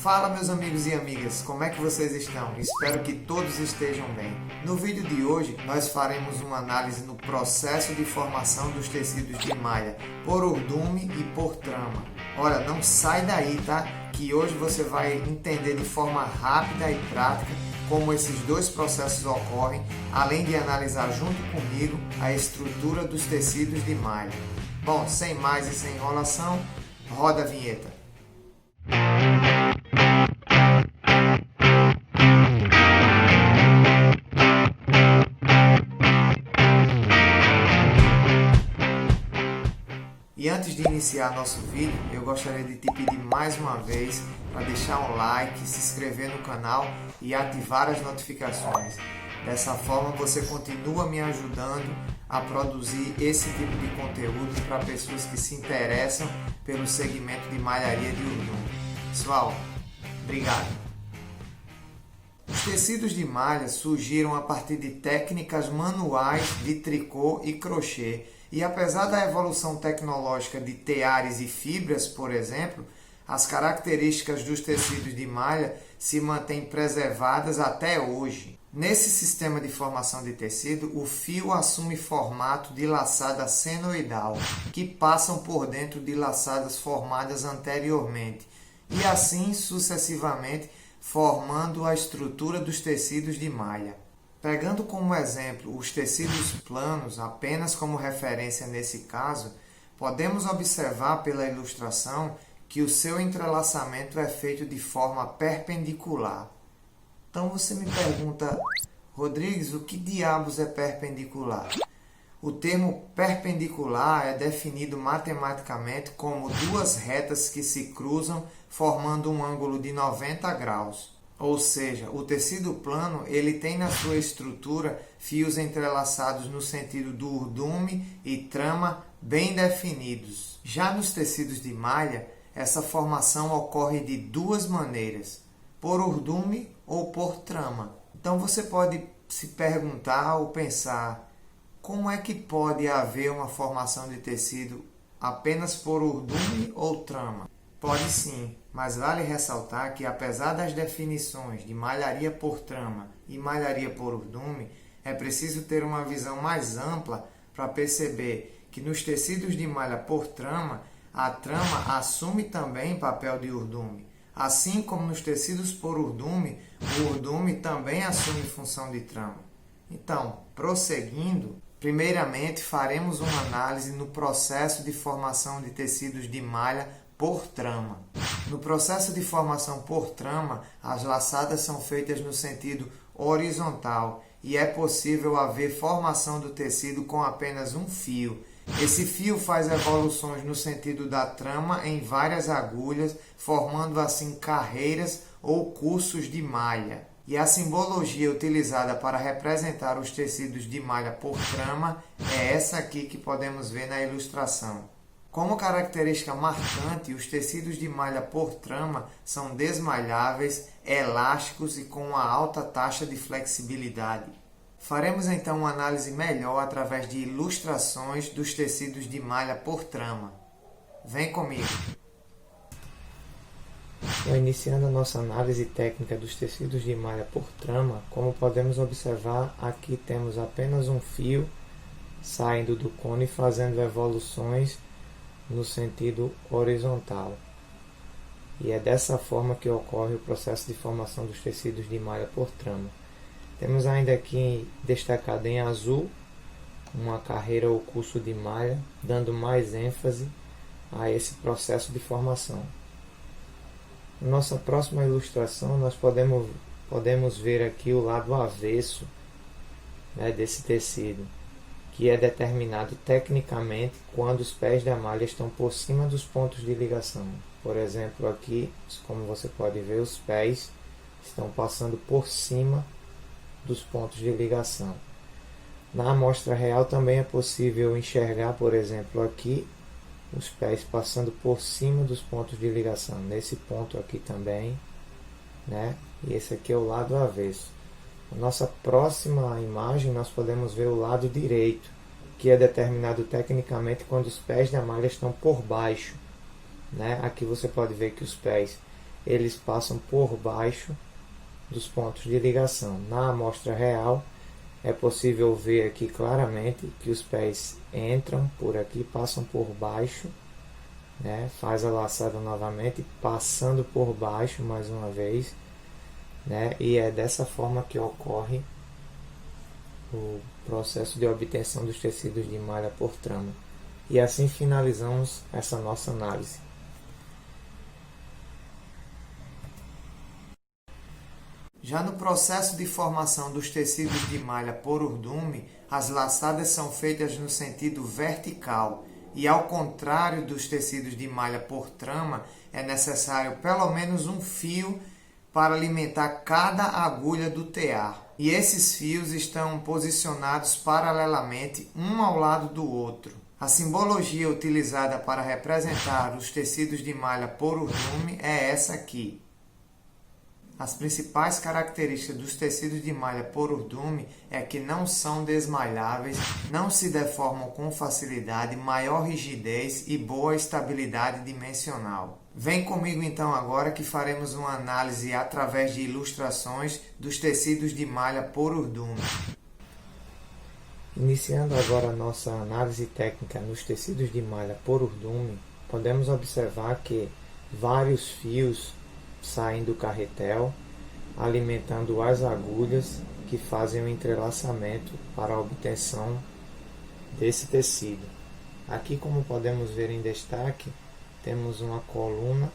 Fala meus amigos e amigas, como é que vocês estão? Espero que todos estejam bem. No vídeo de hoje nós faremos uma análise no processo de formação dos tecidos de malha por urdume e por trama. Olha, não sai daí, tá? Que hoje você vai entender de forma rápida e prática como esses dois processos ocorrem, além de analisar junto comigo a estrutura dos tecidos de malha. Bom, sem mais e sem enrolação, roda a vinheta. E antes de iniciar nosso vídeo, eu gostaria de te pedir mais uma vez para deixar um like, se inscrever no canal e ativar as notificações. Dessa forma você continua me ajudando a produzir esse tipo de conteúdo para pessoas que se interessam pelo segmento de malharia de urdume. Pessoal, obrigado! Os tecidos de malha surgiram a partir de técnicas manuais de tricô e crochê. E apesar da evolução tecnológica de teares e fibras, por exemplo, as características dos tecidos de malha se mantêm preservadas até hoje. Nesse sistema de formação de tecido, o fio assume formato de laçada senoidal, que passam por dentro de laçadas formadas anteriormente, e assim sucessivamente, formando a estrutura dos tecidos de malha. Pegando como exemplo os tecidos planos, apenas como referência nesse caso, podemos observar pela ilustração que o seu entrelaçamento é feito de forma perpendicular. Então você me pergunta, Rodrigues, o que diabos é perpendicular? O termo perpendicular é definido matematicamente como duas retas que se cruzam formando um ângulo de 90 graus. Ou seja, o tecido plano ele tem na sua estrutura fios entrelaçados no sentido do urdume e trama bem definidos. Já nos tecidos de malha, essa formação ocorre de duas maneiras, por urdume ou por trama. Então você pode se perguntar ou pensar, como é que pode haver uma formação de tecido apenas por urdume ou trama? Pode sim, mas vale ressaltar que apesar das definições de malharia por trama e malharia por urdume, é preciso ter uma visão mais ampla para perceber que nos tecidos de malha por trama, a trama assume também papel de urdume. Assim como nos tecidos por urdume, o urdume também assume função de trama. Então, prosseguindo, primeiramente faremos uma análise no processo de formação de tecidos de malha por trama. No processo de formação por trama, as laçadas são feitas no sentido horizontal e é possível haver formação do tecido com apenas um fio. Esse fio faz evoluções no sentido da trama em várias agulhas, formando assim carreiras ou cursos de malha. E a simbologia utilizada para representar os tecidos de malha por trama é essa aqui que podemos ver na ilustração. Como característica marcante, os tecidos de malha por trama são desmalháveis, elásticos e com uma alta taxa de flexibilidade. Faremos então uma análise melhor através de ilustrações dos tecidos de malha por trama. Vem comigo! Iniciando a nossa análise técnica dos tecidos de malha por trama, como podemos observar, aqui temos apenas um fio saindo do cone e fazendo evoluções no sentido horizontal. E é dessa forma que ocorre o processo de formação dos tecidos de malha por trama. Temos ainda aqui destacado em azul uma carreira ou curso de malha, dando mais ênfase a esse processo de formação. Na nossa próxima ilustração nós podemos ver aqui o lado avesso, desse tecido, que é determinado tecnicamente quando os pés da malha estão por cima dos pontos de ligação. Por exemplo, aqui, como você pode ver, os pés estão passando por cima dos pontos de ligação. Na amostra real também é possível enxergar, por exemplo, aqui, os pés passando por cima dos pontos de ligação. Nesse ponto aqui também, E esse aqui é o lado avesso. Na nossa próxima imagem nós podemos ver o lado direito, que é determinado tecnicamente quando os pés da malha estão por baixo. Aqui você pode ver que os pés eles passam por baixo dos pontos de ligação. Na amostra real, é possível ver aqui claramente que os pés entram por aqui, passam por baixo, né? Faz a laçada novamente, passando por baixo mais uma vez, né? E é dessa forma que ocorre o processo de obtenção dos tecidos de malha por trama. E assim finalizamos essa nossa análise. Já no processo de formação dos tecidos de malha por urdume, as laçadas são feitas no sentido vertical e, ao contrário dos tecidos de malha por trama, é necessário pelo menos um fio para alimentar cada agulha do tear. E esses fios estão posicionados paralelamente um ao lado do outro. A simbologia utilizada para representar os tecidos de malha por urdume é essa aqui. As principais características dos tecidos de malha por urdume é que não são desmalháveis, não se deformam com facilidade, maior rigidez e boa estabilidade dimensional. Vem comigo então agora que faremos uma análise através de ilustrações dos tecidos de malha por urdume. Iniciando agora a nossa análise técnica nos tecidos de malha por urdume, podemos observar que vários fios saem do carretel, alimentando as agulhas que fazem o entrelaçamento para a obtenção desse tecido. Aqui, como podemos ver em destaque, temos uma coluna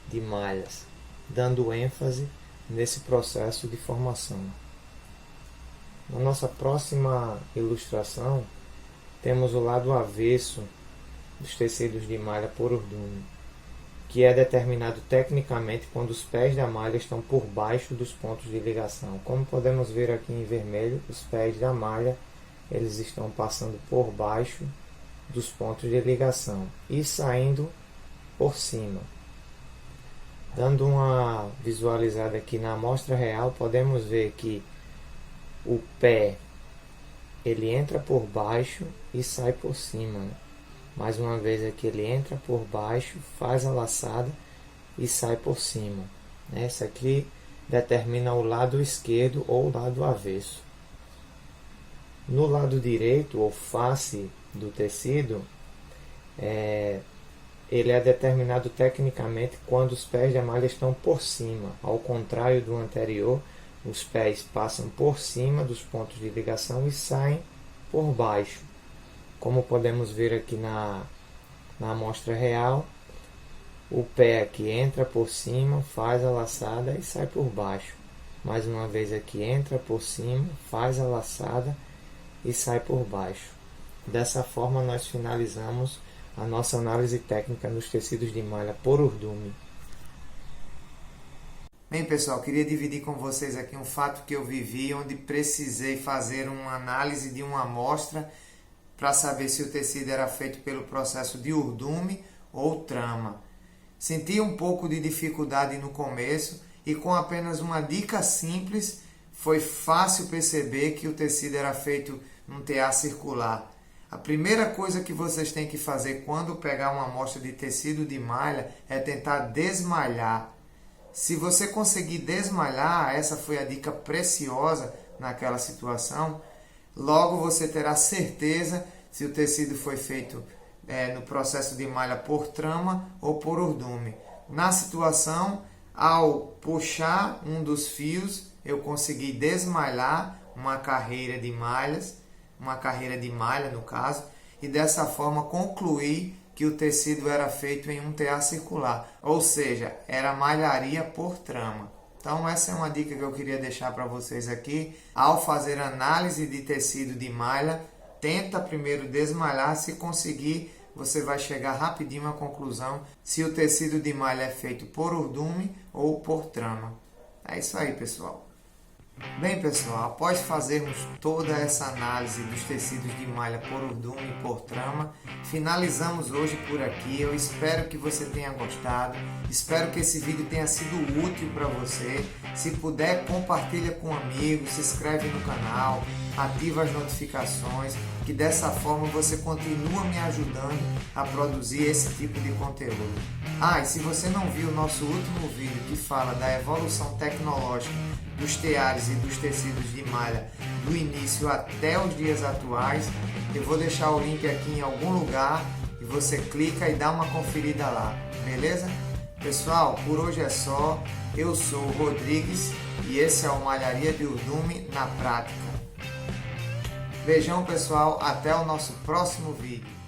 de malhas, dando ênfase nesse processo de formação. Na nossa próxima ilustração, temos o lado avesso dos tecidos de malha por urdume, que é determinado tecnicamente quando os pés da malha estão por baixo dos pontos de ligação. Como podemos ver aqui em vermelho, os pés da malha eles estão passando por baixo dos pontos de ligação e saindo por cima. Dando uma visualizada aqui na amostra real, podemos ver que o pé ele entra por baixo e sai por cima, né? Mais uma vez aqui ele entra por baixo, faz a laçada e sai por cima. Essa aqui determina o lado esquerdo ou o lado avesso. No lado direito, ou face do tecido, ele é determinado tecnicamente quando os pés da malha estão por cima. Ao contrário do anterior, os pés passam por cima dos pontos de ligação e saem por baixo. Como podemos ver aqui na amostra real, o pé aqui entra por cima, faz a laçada e sai por baixo. Mais uma vez aqui entra por cima, faz a laçada e sai por baixo. Dessa forma nós finalizamos a nossa análise técnica nos tecidos de malha por urdume. Bem, pessoal, queria dividir com vocês aqui um fato que eu vivi, onde precisei fazer uma análise de uma amostra para saber se o tecido era feito pelo processo de urdume ou trama. Senti um pouco de dificuldade no começo e com apenas uma dica simples foi fácil perceber que o tecido era feito num tear circular. A primeira coisa que vocês têm que fazer quando pegar uma amostra de tecido de malha é tentar desmalhar. Se você conseguir desmalhar, essa foi a dica preciosa naquela situação, logo você terá certeza se o tecido foi feito no processo de malha por trama ou por urdume. Na situação, ao puxar um dos fios, eu consegui desmalhar uma carreira de malhas, uma carreira de malha no caso, e dessa forma concluí que o tecido era feito em um tear circular, ou seja, era malharia por trama. Então essa é uma dica que eu queria deixar para vocês aqui. Ao fazer análise de tecido de malha, tenta primeiro desmalhar, se conseguir, você vai chegar rapidinho à conclusão se o tecido de malha é feito por urdume ou por trama. É isso aí, pessoal. Bem pessoal, após fazermos toda essa análise dos tecidos de malha por urdume e por trama, finalizamos hoje por aqui. Eu espero que você tenha gostado, espero que esse vídeo tenha sido útil para você. Se puder, compartilha com amigos, se inscreve no canal, ativa as notificações, que dessa forma você continua me ajudando a produzir esse tipo de conteúdo. E se você não viu o nosso último vídeo que fala da evolução tecnológica dos teares e dos tecidos de malha do início até os dias atuais, eu vou deixar o link aqui em algum lugar e você clica e dá uma conferida lá, beleza? Pessoal, por hoje é só. Eu sou o Rodrigues e esse é o Malharia de Urdume na Prática. Beijão pessoal, até o nosso próximo vídeo.